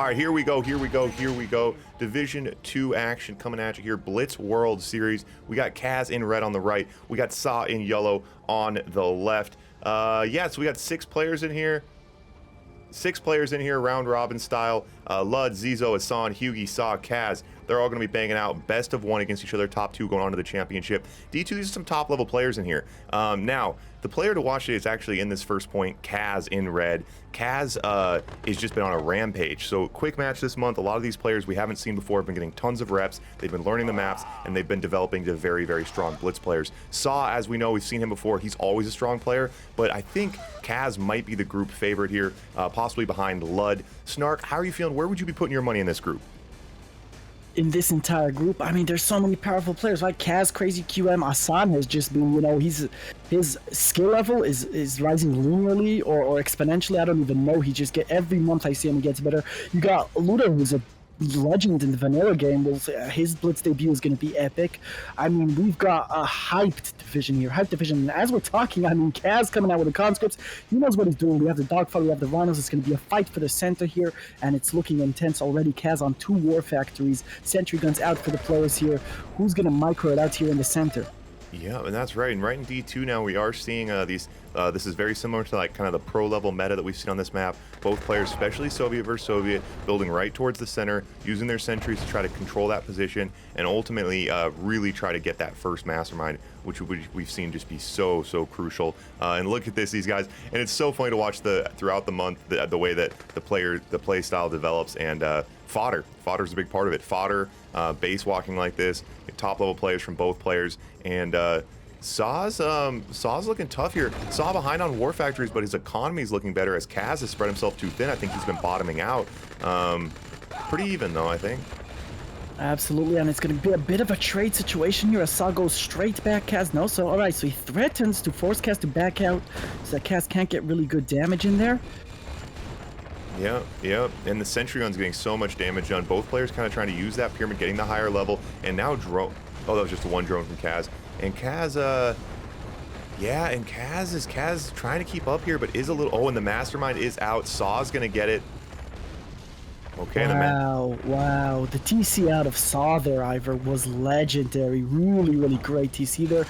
All right, here we go. Division 2 action coming at you here. Blitz World Series. We got Kaz in red on the right. We got Saw in yellow on the left. Yeah, so we got 6 players in here. 6 players in here, round robin style. Lud, Zizo, Asan, Hughie, Saw, Kaz. They're all going to be banging out best of 1 against each other. Top 2 going on to the championship. D2, these are some top level players in here. Now, the player to watch today is actually in this first point, Kaz in red. Kaz has just been on a rampage. So quick match this month. A lot of these players we haven't seen before have been getting tons of reps. They've been learning the maps, and they've been developing to very, very strong blitz players. Saw, as we know, we've seen him before. He's always a strong player, but I think Kaz might be the group favorite here, possibly behind Lud. Snark, how are you feeling? Where would you be putting your money in this group? In this entire group, I mean, there's so many powerful players, right? Kaz, Crazy QM, Asan has just been, you know, his skill level is rising linearly or exponentially. I don't even know. He just every month I see him, he gets better. You got Ludo, who's a legend in the vanilla game. Well, his blitz debut is going to be epic. I mean, we've got a hyped division here, and as we're talking, I mean, Kaz coming out with the conscripts, he knows what he's doing. We have the dogfight, we have the rhinos. It's going to be a fight for the center here, and it's looking intense already. Kaz on 2 war factories, sentry guns out for the players here. Who's going to micro it out here in the center? Yeah, and that's right. And right in D2 now, we are seeing these. This is very similar to like kind of the pro level meta that we've seen on this map. Both players, especially Soviet versus Soviet, building right towards the center, using their sentries to try to control that position, and ultimately really try to get that first mastermind, which we've seen just be so crucial. And look at these guys, and it's so funny to watch throughout the month the way that the play style develops, and fodder's a big part of it. Fodder, base walking like this, top level players from both players, and Saw's looking tough here. Saw behind on war factories, but his economy is looking better as Kaz has spread himself too thin. I think he's been bottoming out. Pretty even though, I think. Absolutely, and it's going to be a bit of a trade situation here. Saw goes straight back, Kaz no. So, alright, so he threatens to force Kaz to back out so that Kaz can't get really good damage in there. Yeah, and the sentry gun's getting so much damage done. Both players kind of trying to use that pyramid, getting the higher level, and now drone. Oh, that was just one drone from Kaz. And Kaz, and Kaz trying to keep up here, but is a little. Oh, and the mastermind is out. Saw's gonna get it. Okay. Wow. The TC out of Saw there, Ivor, was legendary. Really great TC there.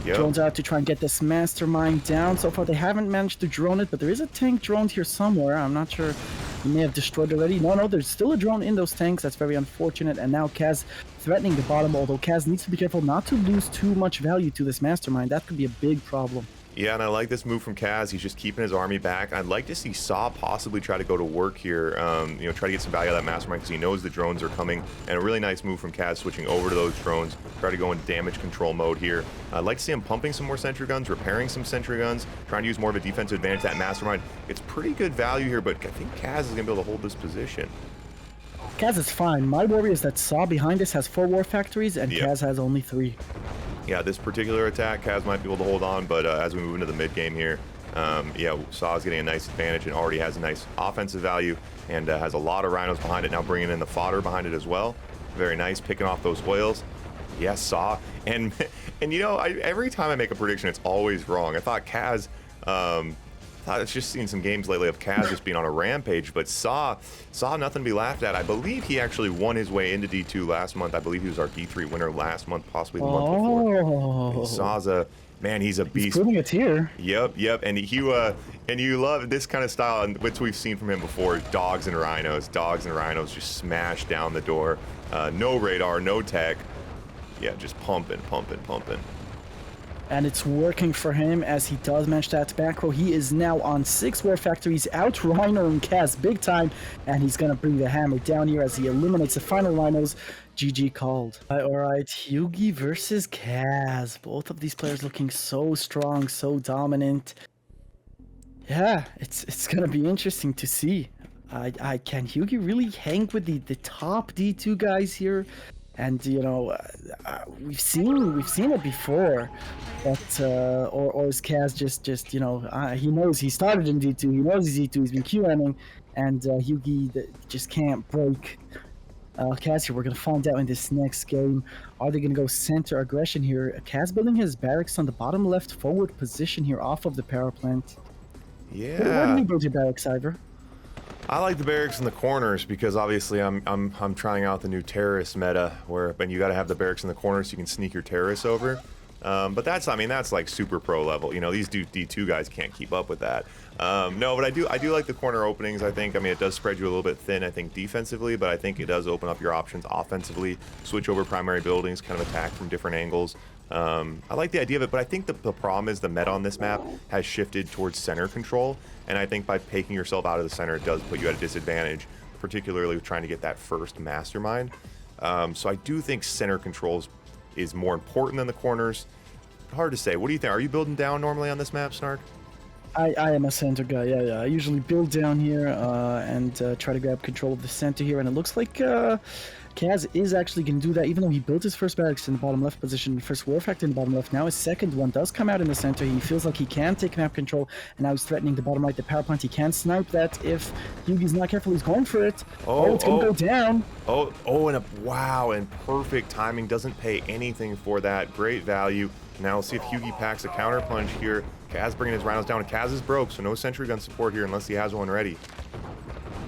Yep. Drones out to try and get this mastermind down. So far, they haven't managed to drone it, but there is a tank droned here somewhere. I'm not sure. He may have destroyed already. No, there's still a drone in those tanks. That's very unfortunate. And now Kaz threatening the bottom, although Kaz needs to be careful not to lose too much value to this mastermind. That could be a big problem. Yeah, and I like this move from Kaz. He's just keeping his army back. I'd like to see Saw possibly try to go to work here, try to get some value out of that mastermind because he knows the drones are coming. And a really nice move from Kaz switching over to those drones, try to go in damage control mode here. I'd like to see him pumping some more sentry guns, repairing some sentry guns, trying to use more of a defensive advantage. That mastermind, it's pretty good value here, but I think Kaz is going to be able to hold this position. Kaz is fine. My worry is that Saw behind us has 4 war factories and Kaz has only 3. Yeah, this particular attack, Kaz might be able to hold on, but as we move into the mid game here, Saw's getting a nice advantage and already has a nice offensive value and has a lot of rhinos behind it, now bringing in the fodder behind it as well. Very nice, picking off those oils. Yes, Saw. And you know, every time I make a prediction, it's always wrong. I thought Kaz, it's just seen some games lately of Kaz just being on a rampage, but Saw nothing to be laughed at. I believe he actually won his way into D2 last month. I believe he was our D3 winner last month, possibly the month before. And Saw's he's a beast. He's proving it here. Yep. And you love this kind of style, which we've seen from him before. Dogs and rhinos just smash down the door. No radar, no tech. Yeah, just pumping. And it's working for him as he does manage that back row. He is now on 6 war factories, out Rhino and Kaz big time, and he's gonna bring the hammer down here as he eliminates the final rhinos. GG called. Alright, Yugi versus Kaz. Both of these players looking so strong, so dominant. Yeah, it's gonna be interesting to see. Can Yugi really hang with the top D2 guys here? And you know, we've seen it before, but or is Kaz just you know, he knows he started in D2, he knows he's D2, he's been QMing, and Yugi just can't break Kaz here. We're gonna find out in this next game. Are they gonna go center aggression here? Kaz building his barracks on the bottom left forward position here off of the power plant. Yeah. Where do you build your barracks, Ivor? I like the barracks in the corners because obviously I'm trying out the new terrorist meta where you got to have the barracks in the corners so you can sneak your terrorists over. But that's that's like super pro level. You know, these D2 guys can't keep up with that. No, but I do like the corner openings. I think it does spread you a little bit thin. I think defensively, but I think it does open up your options offensively. Switch over primary buildings, kind of attack from different angles. I like the idea of it, but I think the problem is the meta on this map has shifted towards center control, and I think by taking yourself out of the center, it does put you at a disadvantage, particularly with trying to get that first mastermind. So I do think center controls is more important than the corners. Hard to say. What do you think? Are you building down normally on this map, Snark? I am a center guy, yeah. I usually build down here and try to grab control of the center here, and it looks like Kaz is actually going to do that, even though he built his first barracks in the bottom left position, first war factor in the bottom left. Now his second one does come out in the center. He feels like he can take map control, and now he's threatening the bottom right, the power plant. He can snipe that if Yugi's not careful. He's going for it. Oh, it's going to go down. Wow, and perfect timing. Doesn't pay anything for that. Great value. Now we'll see if Yugi packs a counter punch here. Kaz bringing his rhinos down. Kaz is broke, so no sentry gun support here unless he has one ready.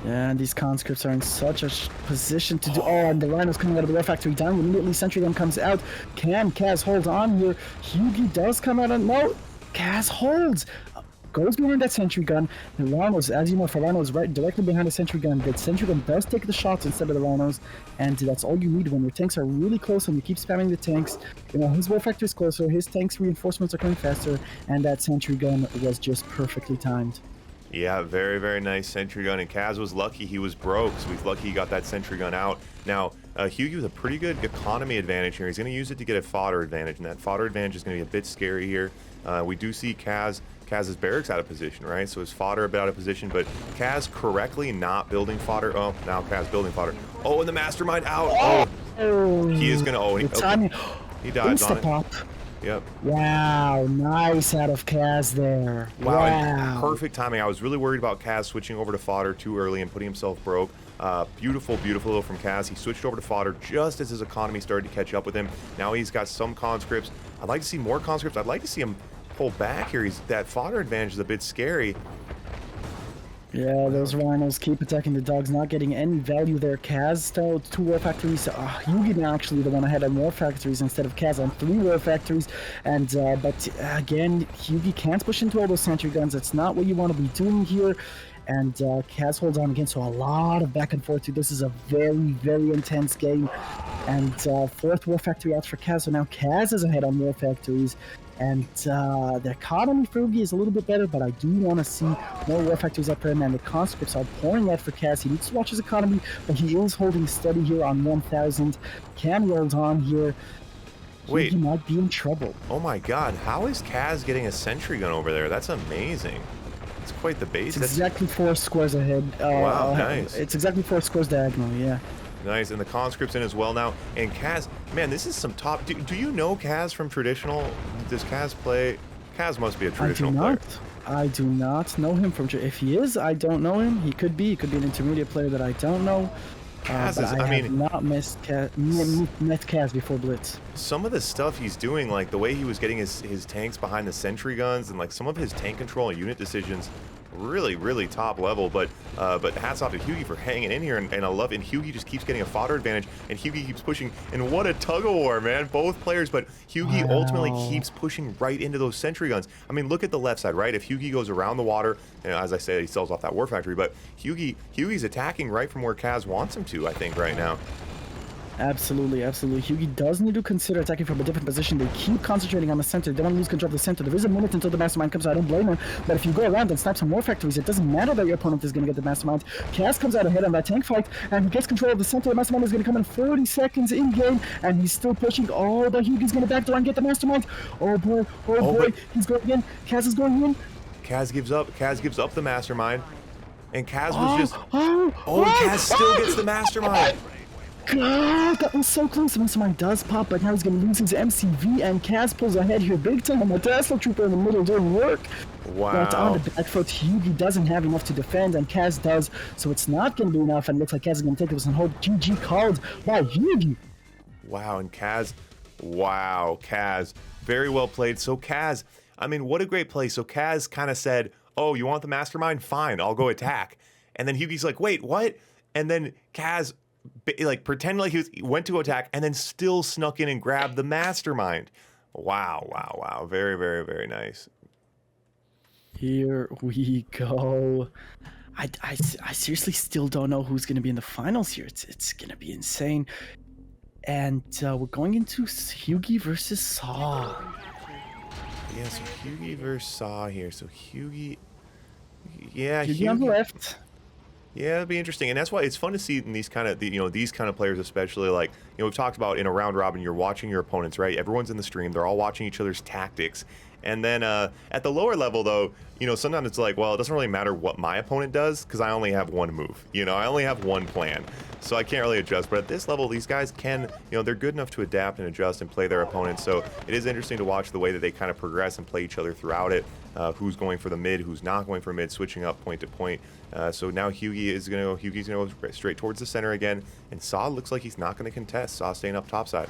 Yeah, and these conscripts are in such a position to do. Oh, and the rhinos coming out of the war factory down. Immediately, sentry gun comes out. Can Kaz hold on here? Yugi does come out, and no, Kaz holds. Goes behind that sentry gun. The rhinos, as you know, for rhinos, right directly behind the sentry gun. The sentry gun does take the shots instead of the rhinos, and that's all you need when your tanks are really close and you keep spamming the tanks. You know, his war factory is closer, his tanks reinforcements are coming faster, and that sentry gun was just perfectly timed. Yeah, very, very nice sentry gun, and Kaz was lucky he was broke, so he's lucky he got that sentry gun out. Now, Hughie with a pretty good economy advantage here. He's going to use it to get a fodder advantage, and that fodder advantage is going to be a bit scary here. We do see Kaz's barracks out of position, right? So his fodder a bit out of position, but Kaz correctly not building fodder. Oh, now Kaz building fodder. Oh, and the mastermind out. Oh, he is going to. Oh, he dives on it. Pop. Yep. Wow, nice out of Kaz there. Wow. Perfect timing. I was really worried about Kaz switching over to fodder too early and putting himself broke. Beautiful though from Kaz. He switched over to fodder just as his economy started to catch up with him. Now he's got some conscripts. I'd like to see more conscripts. I'd like to see him pull back here. That fodder advantage is a bit scary. Yeah, those rhinos keep attacking the dogs, not getting any value there. Kaz, though, 2 war factories. Yugi now actually the one ahead on war factories instead of Kaz on 3 war factories. And but again, Yugi can't push into all those sentry guns. That's not what you want to be doing here. And Kaz holds on again, so a lot of back and forth. This is a very, very intense game. And 4th war factory out for Kaz. So now Kaz is ahead on war factories. And the economy for Yugi is a little bit better, but I do want to see more war factories up for him, and the conscripts are pouring out for Kaz. He needs to watch his economy, but he is holding steady here on 1,000. Can hold on here. Wait. He might be in trouble. Oh my god, how is Kaz getting a sentry gun over there? That's amazing. It's quite the base. It's exactly 4 squares ahead. Wow, nice. It's exactly 4 squares diagonal, yeah. Nice, and the conscripts in as well now. And Kaz, man, this is some top. Do you know Kaz from traditional? Does Kaz play? Kaz must be a traditional player. I do not know him from. If he is, I don't know him. He could be. He could be an intermediate player that I don't know. Kaz is. I have not met Kaz before Blitz. Some of the stuff he's doing, like the way he was getting his tanks behind the sentry guns, and like some of his tank control and unit decisions, really top level. But hats off to Hughie for hanging in here, and I love it. And Hughie just keeps getting a fodder advantage, and Hughie keeps pushing, and what a tug of war, man, both players. But Hughie ultimately keeps pushing right into those sentry guns. I mean, look at the left side, right? If Hughie goes around the water, you know, as I said, he sells off that war factory, but Hughie's attacking right from where Kaz wants him to, I think, right now. Absolutely. Hughie does need to consider attacking from a different position. They keep concentrating on the center. They don't want to lose control of the center. There is a minute until the mastermind comes out. I don't blame him. But if you go around and snipe some more factories, it doesn't matter that your opponent is going to get the mastermind. Kaz comes out ahead on that tank fight, and he gets control of the center. The mastermind is going to come in 40 seconds in game, and he's still pushing. Oh, but Hughie's going to backdoor and get the mastermind. Oh boy. He's going in. Kaz is going in. Kaz gives up the mastermind, and Kaz was just. Kaz still gets the mastermind. God, that was so close. The mastermind does pop, but now he's going to lose his MCV, and Kaz pulls ahead here big time. The Tesla Trooper in the middle doing work. Wow. But on the back foot, Yugi doesn't have enough to defend, and Kaz does, so it's not going to be enough, and it looks like Kaz is going to take this and hold. GG called by Yugi. Wow, and Kaz. Wow, Kaz. Very well played. So Kaz, I mean, what a great play. So Kaz kind of said, oh, you want the mastermind? Fine, I'll go attack. and then Hyugi's like, wait, what? And then Kaz like pretended like he went to attack and then still snuck in and grabbed the mastermind. Wow, wow, wow. Very, very, very nice. Here we go. I seriously still don't know who's going to be in the finals here. It's going to be insane. And we're going into Hyugi versus Saw. Yeah, so Hyugi versus Saw here. So Hyugi... Yeah, Hyugi on the left. Yeah, it'd be interesting, and that's why it's fun to see in these kind of these kind of players, especially like we've talked about in a round robin. You're watching your opponents, right? Everyone's in the stream. They're all watching each other's tactics, and then at the lower level, though, sometimes it's like, well, it doesn't really matter what my opponent does because I only have one move. I only have one plan, so I can't really adjust. But at this level, these guys can, they're good enough to adapt and adjust and play their opponents. So it is interesting to watch the way that they kind of progress and play each other throughout it. Who's going for the mid, who's not going for mid, switching up point to point. So now Hyugi's gonna go straight towards the center again, and Saw looks like he's not gonna contest. Saw staying up top side.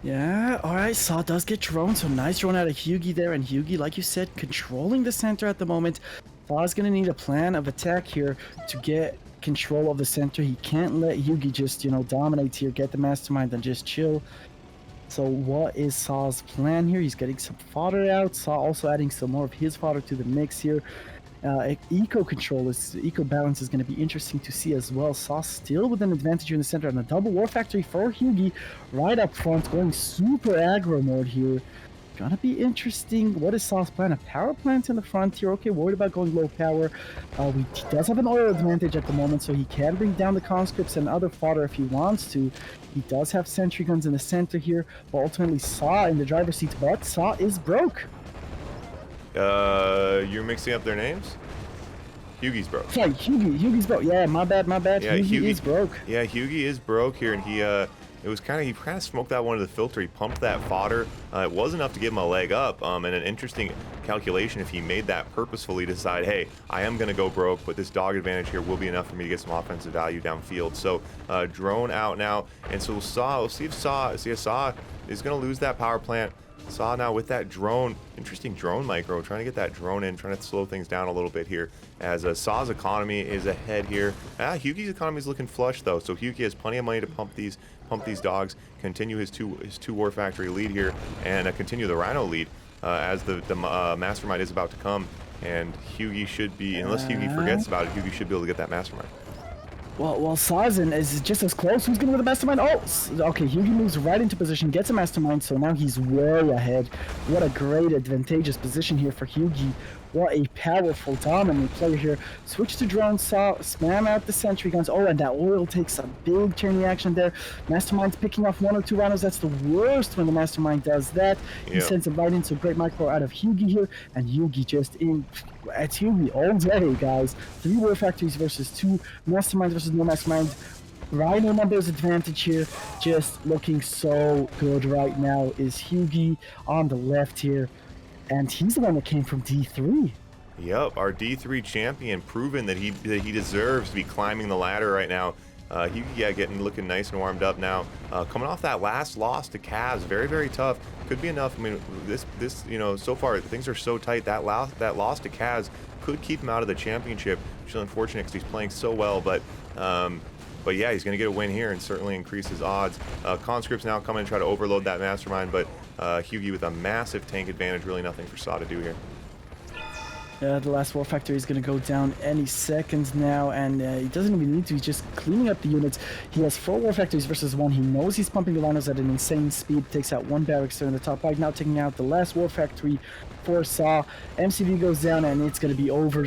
Yeah, alright, Saw does get drone, so nice drone out of Hyugi there, and Hyugi, like you said, controlling the center at the moment. Saw's gonna need a plan of attack here to get control of the center. He can't let Hyugi just, dominate here, get the mastermind, and just chill. So what is Saw's plan here? He's getting some fodder out. Saw also adding some more of his fodder to the mix here. Eco balance is going to be interesting to see as well. Saw still with an advantage here in the center, and a double war factory for Hyugi right up front, going super aggro mode here. Gonna be interesting. What is Saw's plan? A power plant in the front here. Okay, worried about going low power. He does have an oil advantage at the moment, so he can bring down the conscripts and other fodder if he wants to. He does have sentry guns in the center here, but ultimately Saw in the driver's seat. But Saw is broke. You're mixing up their names? Hyugi's broke. Sorry, Hyugi's broke. Yeah, my bad. Yeah, Hyugi is broke. Yeah, Hyugi is broke here, and he kind of smoked that one to the filter. He pumped that fodder. It was enough to give him a leg up. And an interesting calculation if he made that purposefully to decide, hey, I am gonna go broke, but this dog advantage here will be enough for me to get some offensive value downfield. So drone out now, and so we'll see if Saw is gonna lose that power plant. Saw now with that drone, interesting drone micro, trying to get that drone in, trying to slow things down a little bit here as Saw's economy is ahead here. Hyugi's economy is looking flush though, so Hyugi has plenty of money to pump these dogs, continue his two war factory lead here, and continue the Rhino lead as the mastermind is about to come, and Hyugi should be, unless Hyugi forgets about it, Hyugi should be able to get that mastermind. Well, Sazin is just as close. Who's going to win the mastermind? Oh, okay. Hyugi moves right into position, gets a mastermind, so now he's way ahead. What a great advantageous position here for Hyugi. What a powerful, dominant player here. Switch to drone, Saw, spam out the sentry guns. Oh, and that oil takes a big turn reaction there. Mastermind's picking off 1 or 2 rhinos. That's the worst when the mastermind does that. He sends it right into a great micro out of Hyugi here, and Hyugi just in. It's Hyugi all day, guys. 3 war factories versus 2 masterminds versus no mastermind. Rhino numbers advantage here, just looking so good right now is Hyugi on the left here, and he's the one that came from D3. Yep, our D3 champion, proven that he deserves to be climbing the ladder right now. Hyugi, looking nice and warmed up now. Coming off that last loss to Cavs, very, very tough. Could be enough. I mean, this so far things are so tight. That loss to Cavs could keep him out of the championship, which is unfortunate because he's playing so well. But yeah, he's going to get a win here and certainly increase his odds. Conscripts now come and try to overload that mastermind, but Hyugi with a massive tank advantage. Really nothing for Saw to do here. Yeah, the last war factory is going to go down any second now, and he doesn't even need to. He's just cleaning up the units. He has 4 war factories versus 1. He knows he's pumping the rhinos at an insane speed. Takes out 1 barracks there in the top right. Now taking out the last war factory for Saw. MCV goes down, and it's going to be over.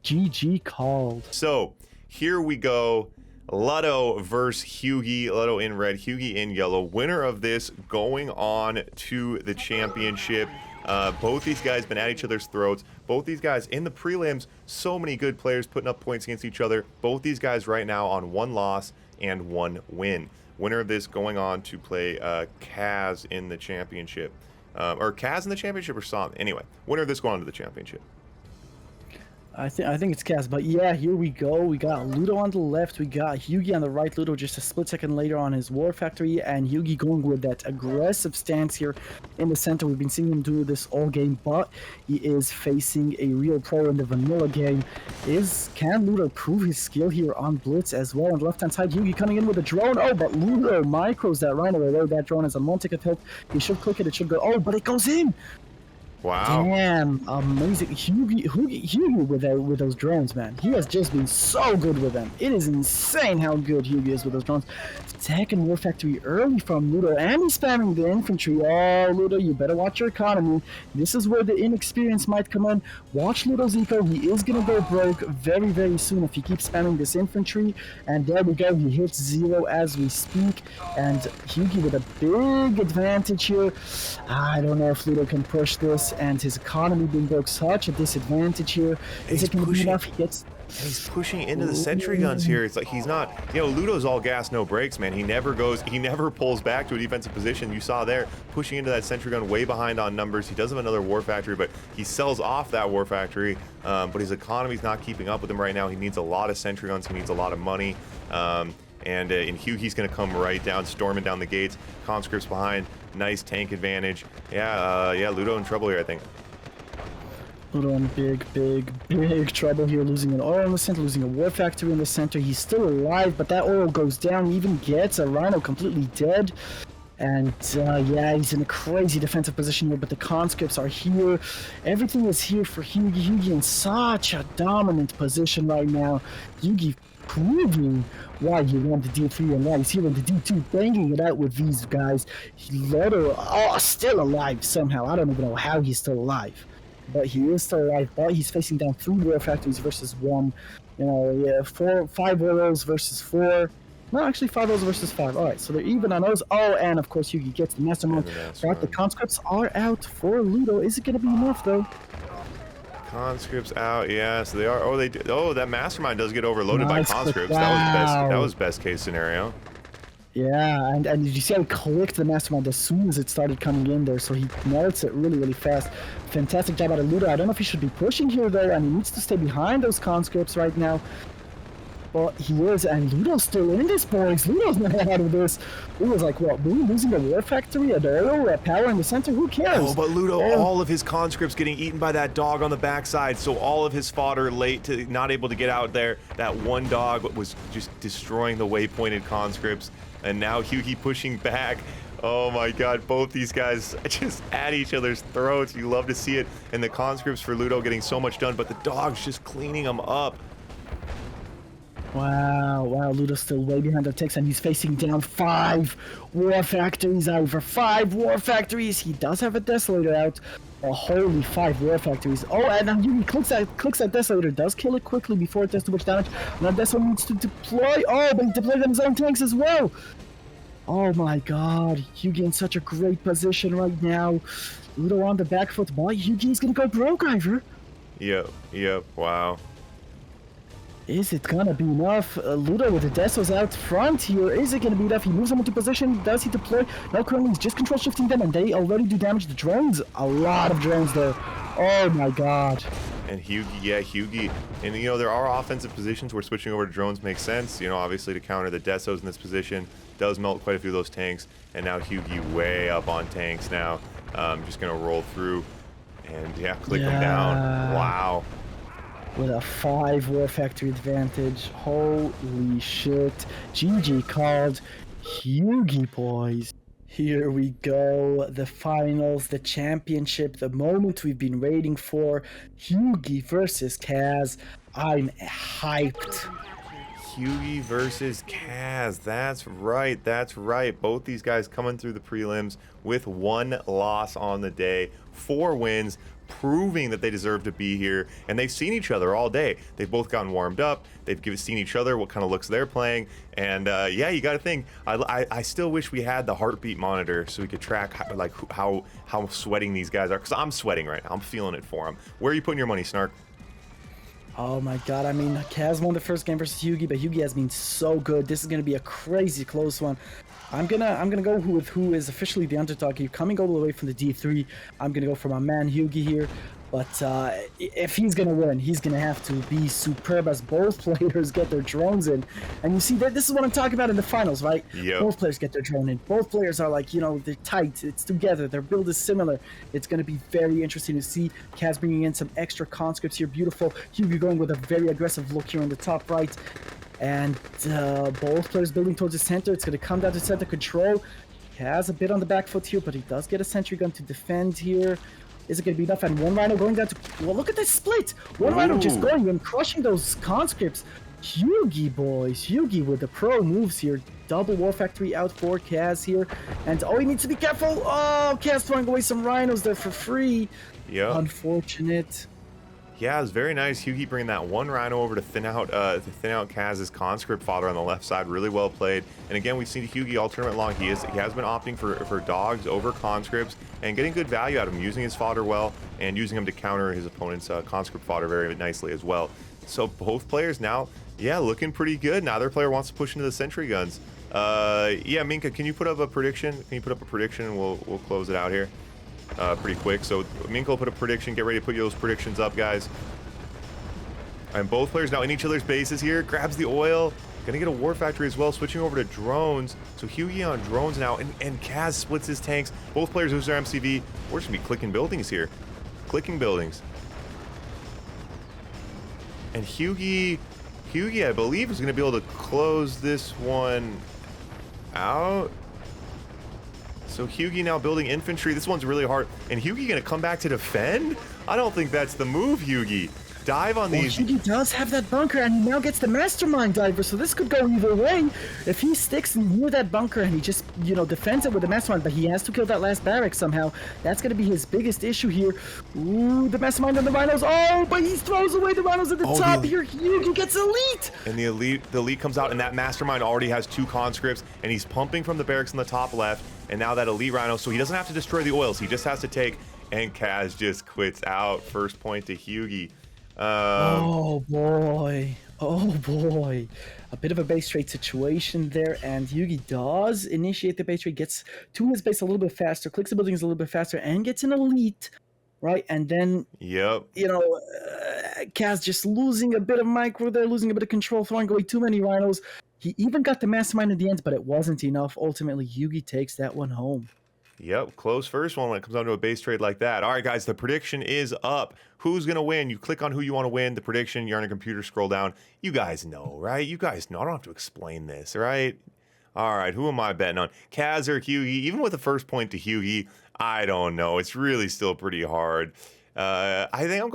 GG called. So here we go. Ludo versus Hyugi. Ludo in red, Hyugi in yellow. Winner of this going on to the championship. Both these guys been at each other's throats. Both these guys in the prelims, so many good players putting up points against each other. Both these guys right now on 1 loss and 1 win. Winner of this going on to play Kaz in the championship. Or Kaz in the championship or Saw. Anyway, winner of this going on to the championship. I think it's Kaz, but yeah, here we go. We got Ludo on the left, we got Yugi on the right. Ludo just a split second later on his War Factory, and Yugi going with that aggressive stance here in the center. We've been seeing him do this all game, but he is facing a real pro in the vanilla game. Can Ludo prove his skill here on Blitz as well? On the left hand side, Yugi coming in with a drone. Oh, but Ludo micros that Rhino away. That drone is a one-tick of health. He should click it, it should go. Oh, but it goes in! Wow. Damn, amazing. Hugi with those drones, man. He has just been so good with them. It is insane how good Hugi is with those drones. Second War Factory early from Ludo, and he's spamming the infantry. Oh, Ludo, you better watch your economy. This is where the inexperience might come in. Watch Ludo's eco. He is going to go broke very, very soon if he keeps spamming this infantry. And there we go. He hits 0 as we speak. And Hugi with a big advantage here. I don't know if Ludo can push this. And his economy being broke, such a disadvantage here. Is it going to be enough? He gets. He's pushing into the sentry guns here. It's like he's not, Ludo's all gas, no brakes, man. He never pulls back to a defensive position. You saw there, pushing into that sentry gun way behind on numbers. He does have another War Factory, but he sells off that War Factory. But his economy's not keeping up with him right now. He needs a lot of sentry guns. He needs a lot of money. And Hughie's going to come right down, storming down the gates. Conscripts behind. Nice tank advantage. Yeah, Ludo in trouble here, I think. Ludo in big trouble here, losing an oil in the center, losing a War Factory in the center. He's still alive, but that oil goes down. He even gets a Rhino completely dead. And yeah, he's in a crazy defensive position here, but the conscripts are here. Everything is here for Hugi. Hugi in such a dominant position right now. Hugi proving why he won the D3 and why he's here in the D2, banging it out with these guys. Ludo, still alive somehow. I don't even know how he's still alive. But he is still alive, but he's facing down 3 War Factories versus 1. 5 oils versus 4. No, actually 5 oils versus 5. Alright, so they're even on those. Oh, and of course Yugi gets the Mastermind. But the conscripts are out for Ludo. Is it going to be enough, though? Conscripts out, yeah, so they are. That Mastermind does get overloaded by conscripts. Wow. That was best case scenario. Yeah, and did you see how he clicked the Mastermind as soon as it started coming in there? So he melts it really, really fast. Fantastic job out of Ludo. I don't know if he should be pushing here, though, and he needs to stay behind those conscripts right now. But he is, and Ludo's still in this, boys. Ludo's not out of this. It was like, what, losing a War Factory, a oil, a power in the center? Who cares? Oh, but Ludo, all of his conscripts getting eaten by that dog on the backside, so all of his fodder late to not able to get out there. That one dog was just destroying the waypointed conscripts, and now Hugi pushing back. Oh my god, both these guys just at each other's throats. You love to see it, and the conscripts for Ludo getting so much done, but the dog's just cleaning them up. Wow, Ludo's still way behind the ticks, and he's facing down 5 War Factories over 5 War Factories. He does have a Desolator out. A holy 5 War Factories. Oh, and now Yuri clicks that Desolator, does kill it quickly before it does too much damage. Now Desolator needs to deploy. Oh, but he deployed his own tanks as well. Oh my god, Yugi in such a great position right now. Ludo on the back foot. Boy, Yugi's gonna go broke, Ivor. Yep, wow. Is it gonna be enough? Ludo with the Desos out front here. Is it gonna be enough? He moves them into position. Does he deploy? No, currently he's just control shifting them, and they already do damage to drones. A lot of drones there. Oh my god. And Hugi. And there are offensive positions where switching over to drones makes sense. Obviously to counter the Desos in this position. Does melt quite a few of those tanks. And now Hugi way up on tanks now. Just gonna roll through and click them down. Wow. With a 5 War Factory advantage. Holy shit. GG called. Hugi, boys. Here we go. The finals, the championship, the moment we've been waiting for. Hugi versus Kaz. I'm hyped. Hugi versus Kaz. That's right. Both these guys coming through the prelims with 1 loss on the day. 4 wins. Proving that they deserve to be here, and they've seen each other all day. They've both gotten warmed up. They've seen each other, what kind of looks they're playing, and you got to think. I still wish we had the heartbeat monitor so we could track how sweating these guys are, because I'm sweating right now. I'm feeling it for them. Where are you putting your money, Snark? Oh my god, I mean, Kaz won the first game versus Hugi, but Hugi has been so good. This is gonna be a crazy close one. I'm gonna go with who is officially the underdog here, coming all the way from the D3. I'm gonna go for my man Hugi here. But if he's going to win, he's going to have to be superb as both players get their drones in. And you see, that this is what I'm talking about in the finals, right? Yep. Both players get their drone in. Both players are like, you know, they're tight. It's together. Their build is similar. It's going to be very interesting to see. Kaz bringing in some extra conscripts here. Beautiful. Hugo going with a very aggressive look here in the top right. And both players building towards the center. It's going to come down to center control. Kaz a bit on the back foot here, but he does get a sentry gun to defend here. Is it going to be enough? And one Rhino going down to... Well, look at this split. One Rhino just going and crushing those conscripts. Hugi, boys. Hugi with the pro moves here. Double War Factory out for Kaz here. And, oh, he needs to be careful. Oh, Kaz throwing away some Rhinos there for free. Yeah. Unfortunate. Yeah, it was very nice. Hugi bringing that one Rhino over to thin out Kaz's conscript fodder on the left side. Really well played. And again, we've seen Hugi all tournament long. He has been opting for dogs over conscripts and getting good value out of him, using his fodder well and using him to counter his opponent's conscript fodder very nicely as well. So both players now, yeah, looking pretty good. Now their player wants to push into the sentry guns. Yeah, Minka, can you put up a prediction? Can you put up a prediction and we'll close it out here? Pretty quick. So Minka will put a prediction. Get ready to put those predictions up, guys. And both players now in each other's bases here. Grabs the oil. Gonna get a war factory as well. Switching over to drones. So Hugi on drones now. And Kaz splits his tanks. Both players lose their MCV. We're just gonna be clicking buildings here. Clicking buildings. And Hugi, I believe, is gonna be able to close this one out. So Hugi now building infantry. This one's really hard. And Hugi gonna come back to defend? I don't think that's the move, Hugi. Dive on these. Hugi does have that bunker, and he now gets the mastermind diver, so this could go either way. If he sticks near that bunker and he just, you know, defends it with the mastermind, but he has to kill that last barrack somehow. That's going to be his biggest issue here. Ooh, the mastermind on the rhinos. Oh, but he throws away the rhinos at the top here. Hugi gets elite. And the elite comes out, and that mastermind already has 2 conscripts, and he's pumping from the barracks on the top left. And now that elite rhino, so he doesn't have to destroy the oils. He just has to take, and Kaz just quits out. First point to Hugi. Oh boy, a bit of a base trade situation there, and Hugi does initiate the base trade, gets to his base a little bit faster, clicks the buildings a little bit faster, and gets an elite, right? And then, yep, you know, Kaz just losing a bit of micro there, losing a bit of control, throwing away too many rhinos. He even got the mastermind in the end, but it wasn't enough. Ultimately, Hugi takes that one home. Yep, close first one when it comes down to a base trade like that. All right, guys, the prediction is up. Who's going to win? You click on who you want to win, the prediction, you're on a computer, scroll down. You guys know, right? You guys know. I don't have to explain this, right? All right, who am I betting on? Kaz or Hugi? Even with the first point to Hugi, I don't know. It's really still pretty hard. I think I'm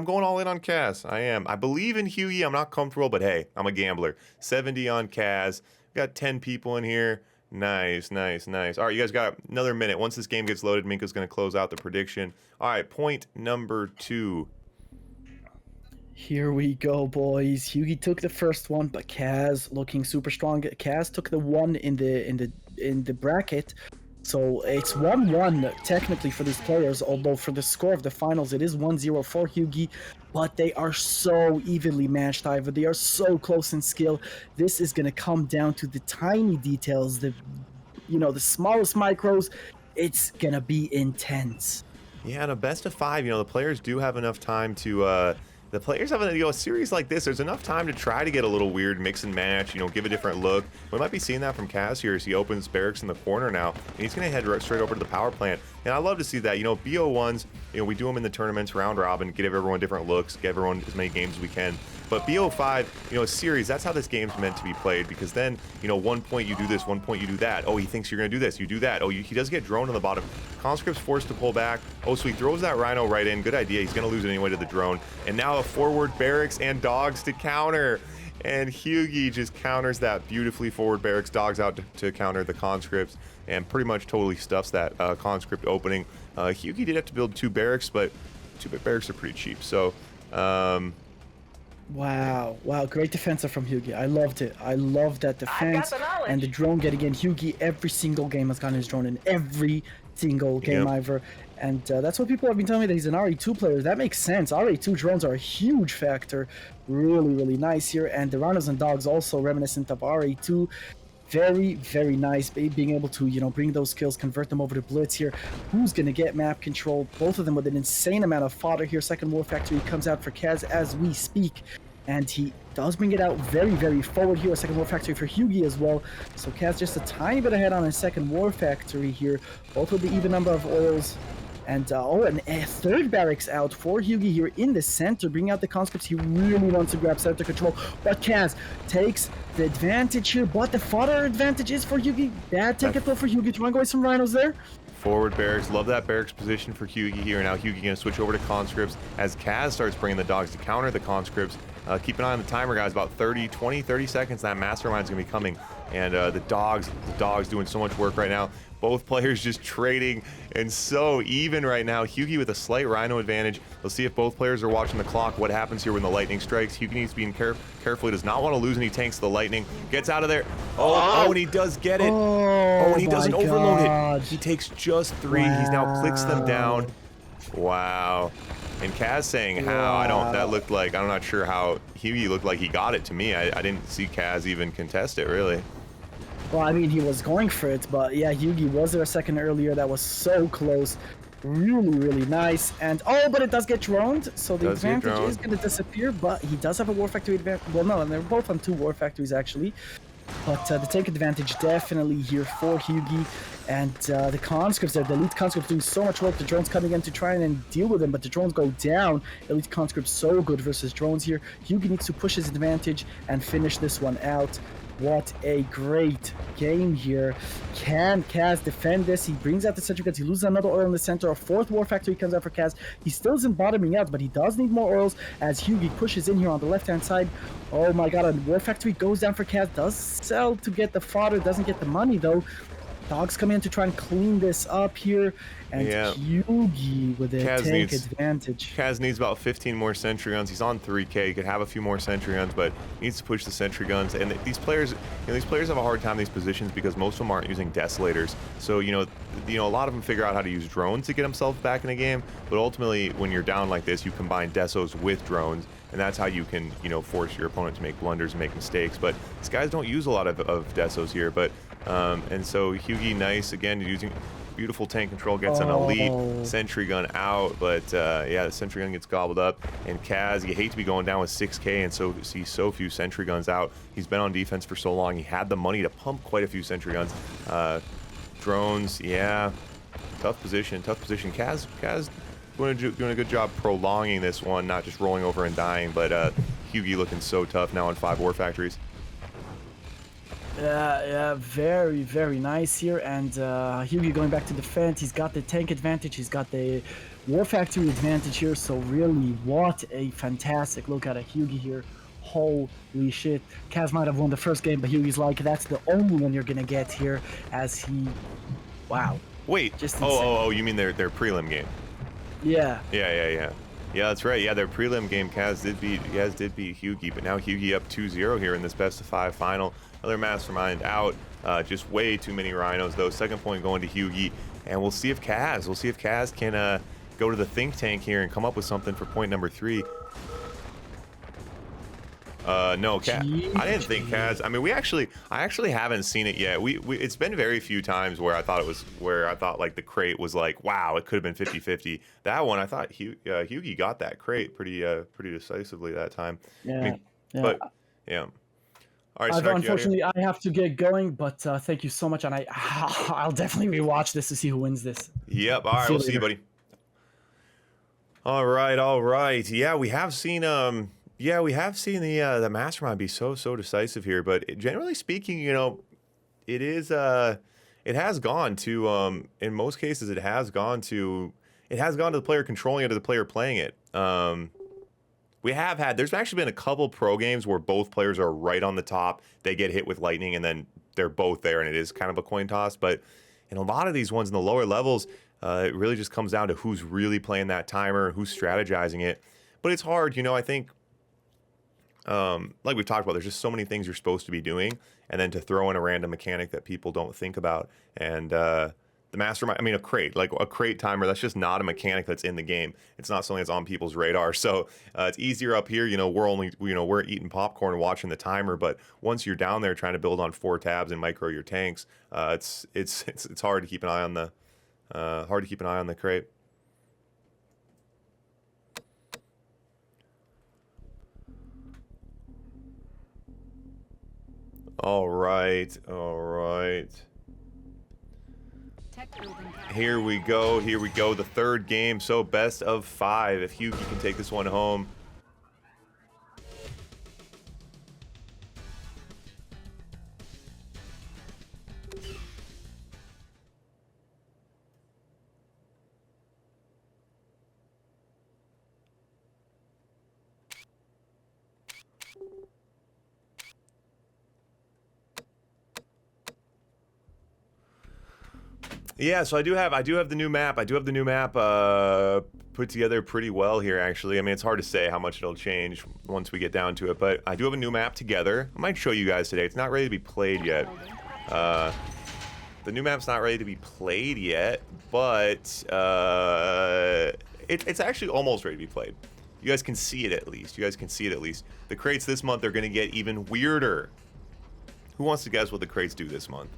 going all in on Kaz. I am. I believe in Hugi. I'm not comfortable, but hey, I'm a gambler. 70 on Kaz. Got 10 people in here. Nice. All right, you guys got another minute. Once this game gets loaded, Minka's going to close out the prediction. All right, point number 2. Here we go, boys. Hugi took the first one, but Kaz looking super strong. Kaz took the one in the bracket. So it's 1-1 technically for these players, although for the score of the finals it is 1-0 for Hugi, but they are so evenly matched, Iva. They are so close in skill. This is going to come down to the tiny details, the smallest micros. It's going to be intense. Yeah, in a best of 5, the players do have enough time to the players have a series like this. There's enough time to try to get a little weird, mix and match, give a different look. We might be seeing that from Kaz here as he opens barracks in the corner now, and he's going to head straight over to the power plant. And I love to see that. BO1s, we do them in the tournaments, round robin, give everyone different looks, give everyone as many games as we can. But BO5, a series, that's how this game's meant to be played, because then, 1 point you do this, 1 point you do that. Oh, he thinks you're going to do this, you do that. Oh, he does get drone on the bottom. Conscript's forced to pull back. Oh, so he throws that rhino right in. Good idea. He's going to lose it anyway to the drone. And now a forward barracks and dogs to counter. And Hugi just counters that beautifully. Forward barracks, dogs out to counter the conscripts, and pretty much totally stuffs that conscript opening. Hugi did have to build 2 barracks, but 2 barracks are pretty cheap. So, Wow, great defensive from Hugi. I loved it. I love that defense. And the drone getting in. Hugi, every single game has gotten his drone in. Every single game, Ivor. And that's what people have been telling me, that he's an RE2 player. That makes sense. RE2 drones are a huge factor. Really nice here. And the rhinos and dogs also reminiscent of RE2. Very, very nice. Being able to, bring those kills, convert them over to Blitz here. Who's going to get map control? Both of them with an insane amount of fodder here. Second War Factory comes out for Kaz as we speak. And he does bring it out very, very forward here. A second War Factory for Hughie as well. So Kaz just a tiny bit ahead on his second War Factory here. Both with the even number of oils. And and a third barracks out for Hughie here in the center, bringing out the conscripts. He really wants to grab center control, but Kaz takes the advantage here. But the fodder advantage is for Hughie. Bad ticket though for Hughie. Trying to go with some rhinos there. Forward barracks, love that barracks position for Hughie here. Now Hughie gonna switch over to conscripts as Kaz starts bringing the dogs to counter the conscripts. Keep an eye on the timer, guys. About 30 seconds. That mastermind's gonna be coming, and the dogs doing so much work right now. Both players just trading and so even right now. Hughie with a slight rhino advantage. Let's see if both players are watching the clock. What happens here when the lightning strikes? Hughie needs to be careful. He does not want to lose any tanks to the lightning. Gets out of there. Oh, and he does get it. Oh, and he doesn't overload it. He takes just 3. Wow. He's now clicks them down. Wow. And Kaz saying how, that looked like, I'm not sure how Hughie looked like he got it to me. I didn't see Kaz even contest it, really. Well, I mean, he was going for it, but yeah, Hughie was there a second earlier. That was so close. Really, really nice. And, but it does get droned, so the advantage is going to disappear, but he does have a War Factory advantage. Well, no, and they're both on 2 War Factories, actually. But the tank advantage definitely here for Hughie. And the conscripts there, the elite conscripts doing so much work. The drones coming in to try and deal with them, but the drones go down. Elite conscripts so good versus drones here. Hughie needs to push his advantage and finish this one out. What a great game here. Can Kaz defend this? He brings out the sentry guns. He loses another oil in the center. A 4th War Factory comes out for Kaz. He still isn't bottoming out, but he does need more oils as Hughie pushes in here on the left-hand side. Oh my god, a War Factory goes down for Kaz. Does sell to get the fodder. Doesn't get the money, though. Dogs come in to try and clean this up here. And Hughie with a tank advantage. Kaz needs about 15 more sentry guns. He's on 3K. He could have a few more sentry guns, but needs to push the sentry guns. And these players, these players have a hard time in these positions because most of them aren't using desolators. So a lot of them figure out how to use drones to get themselves back in the game. But ultimately, when you're down like this, you combine desos with drones, and that's how you can force your opponent to make blunders and make mistakes. But these guys don't use a lot of desos here. But and so Hughie, nice again using. Beautiful tank control, gets an elite sentry gun out, but yeah, the sentry gun gets gobbled up. And Kaz, you hate to be going down with 6K and so see so few sentry guns out. He's been on defense for so long. He had the money to pump quite a few sentry guns. Drones, yeah, tough position. Kaz doing a good job prolonging this one, not just rolling over and dying, but Hughie looking so tough now on 5 War Factories. Yeah, very, very nice here. And Hughie going back to defend. He's got the tank advantage. He's got the War Factory advantage here. So really, what a fantastic look at a Hughie here. Holy shit. Kaz might have won the first game, but Hughie's like, that's the only one you're going to get here as he... Wow. Wait. Just you mean their prelim game? Yeah. Yeah, that's right. Yeah, their prelim game, Kaz did beat Hughie, but now Hughie up 2-0 here in this best of 5 final. Another mastermind out. Just way too many rhinos though. Second point going to Hughie, and we'll see if Kaz can go to the think tank here and come up with something for point number 3. No, Kaz. I didn't think Kaz. I mean, I actually haven't seen it yet. It's been very few times where I thought like the crate was like, wow, it could have been 50-50. That one, I thought Hughie got that crate pretty decisively that time. Yeah. But yeah. All right, unfortunately, I have to get going, but thank you so much, and I'll definitely rewatch this to see who wins this. Yep. All right, we'll see you, buddy. All right. Yeah, we have seen the mastermind be so decisive here, but generally speaking, it has gone to in most cases it has gone to the player controlling it or the player playing it. There's actually been a couple pro games where both players are right on the top. They get hit with lightning and then they're both there and it is kind of a coin toss. But in a lot of these ones in the lower levels, it really just comes down to who's really playing that timer, who's strategizing it. But it's hard, I think, like we've talked about, there's just so many things you're supposed to be doing. And then to throw in a random mechanic that people don't think about. And the mastermind, I mean, a crate, like a crate timer, that's just not a mechanic that's in the game. It's not something that's on people's radar. So it's easier up here. You know, we're eating popcorn and watching the timer. But once you're down there trying to build on 4 tabs and micro your tanks, it's hard to keep an eye on the crate. All right. Here we go. The third game. So best of 5. If Hughie can take this one home. Yeah, so I do have the new map. Put together pretty well here, actually. I mean, it's hard to say how much it'll change once we get down to it, but I do have a new map together. I might show you guys today. It's not ready to be played yet. The new map's not ready to be played yet, but it's actually almost ready to be played. You guys can see it at least. The crates this month are going to get even weirder. Who wants to guess what the crates do this month?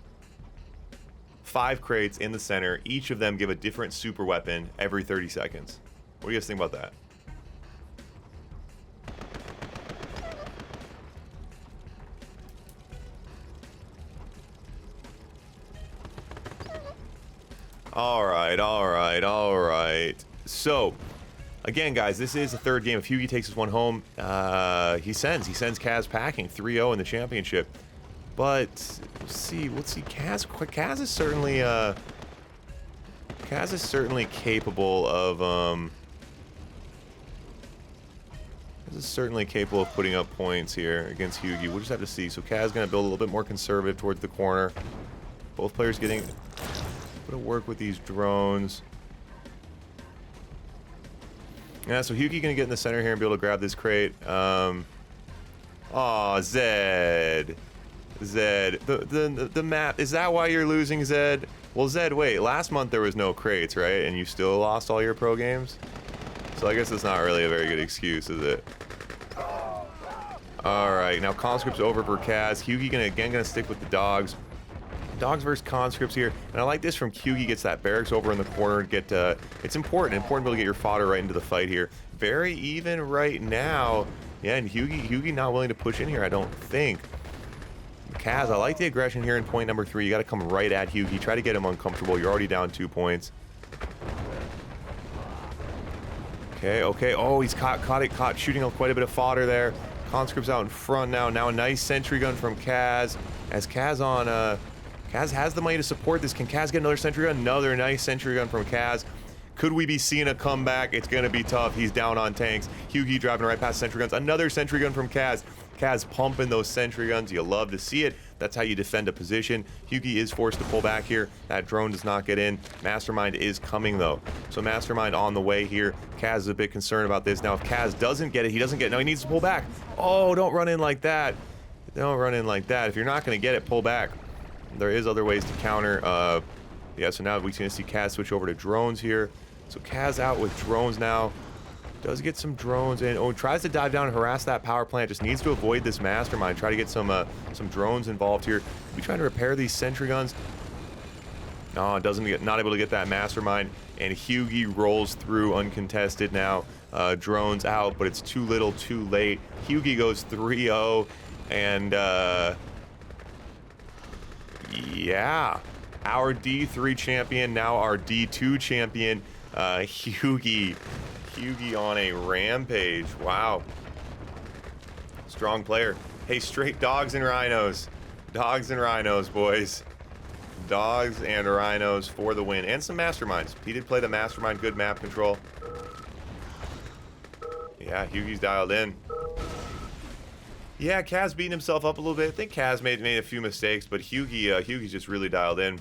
5 crates in the center. Each of them give a different super weapon every 30 seconds. What do you guys think about that? All right. So, again, guys, this is the third game. If Hughie takes this one home, he sends Kaz packing 3-0 in the championship. But let's see. Kaz is certainly capable of putting up points here against Hughie. We'll just have to see. So Kaz gonna build a little bit more conservative towards the corner. Both players getting a bit of work with these drones. Yeah, so Hughie gonna get in the center here and be able to grab this crate. Zed. The map, is that why you're losing, Zed? Well, Zed, wait, last month there was no crates, right? And you still lost all your pro games? So I guess it's not really a very good excuse, is it? Alright, now conscript's over for Kaz. Hughie gonna stick with the dogs. Dogs versus conscripts here. And I like this from Hughie, gets that barracks over in the corner. It's important to be able to get your fodder right into the fight here. Very even right now. Yeah, and Hughie not willing to push in here, I don't think. Kaz, I like the aggression here in point number 3. You got to come right at Hughie. Try to get him uncomfortable. You're already down 2 points. Okay. Oh, he's caught shooting quite a bit of fodder there. Conscript's out in front now. Now a nice sentry gun from Kaz. As Kaz has the money to support this. Can Kaz get another sentry gun? Another nice sentry gun from Kaz. Could we be seeing a comeback? It's going to be tough. He's down on tanks. Hughie driving right past sentry guns. Another sentry gun from Kaz. Kaz pumping those sentry guns. You love to see it. That's how you defend a position. Hughie is forced to pull back here. That drone does not get in. Mastermind is coming, though. So Mastermind on the way here. Kaz is a bit concerned about this. Now, if Kaz doesn't get it, he doesn't get it. No, he needs to pull back. Oh, don't run in like that. Don't run in like that. If you're not going to get it, pull back. There is other ways to counter. Yeah, so now we're going to see Kaz switch over to drones here. So Kaz out with drones now. Does get some drones in. Oh, tries to dive down and harass that power plant. Just needs to avoid this mastermind. Try to get some drones involved here. We trying to repair these sentry guns. No, not able to get that mastermind. And Hughie rolls through uncontested now. Drones out, but it's too little, too late. Hughie goes 3-0, and yeah, our D3 champion, now our D2 champion, Hughie on a rampage. Wow. Strong player. Hey, straight dogs and rhinos. Dogs and rhinos, boys. Dogs and rhinos for the win. And some masterminds. He did play the mastermind. Good map control. Yeah, Hughie's dialed in. Yeah, Kaz beating himself up a little bit. I think Kaz made a few mistakes, but Hughie's just really dialed in.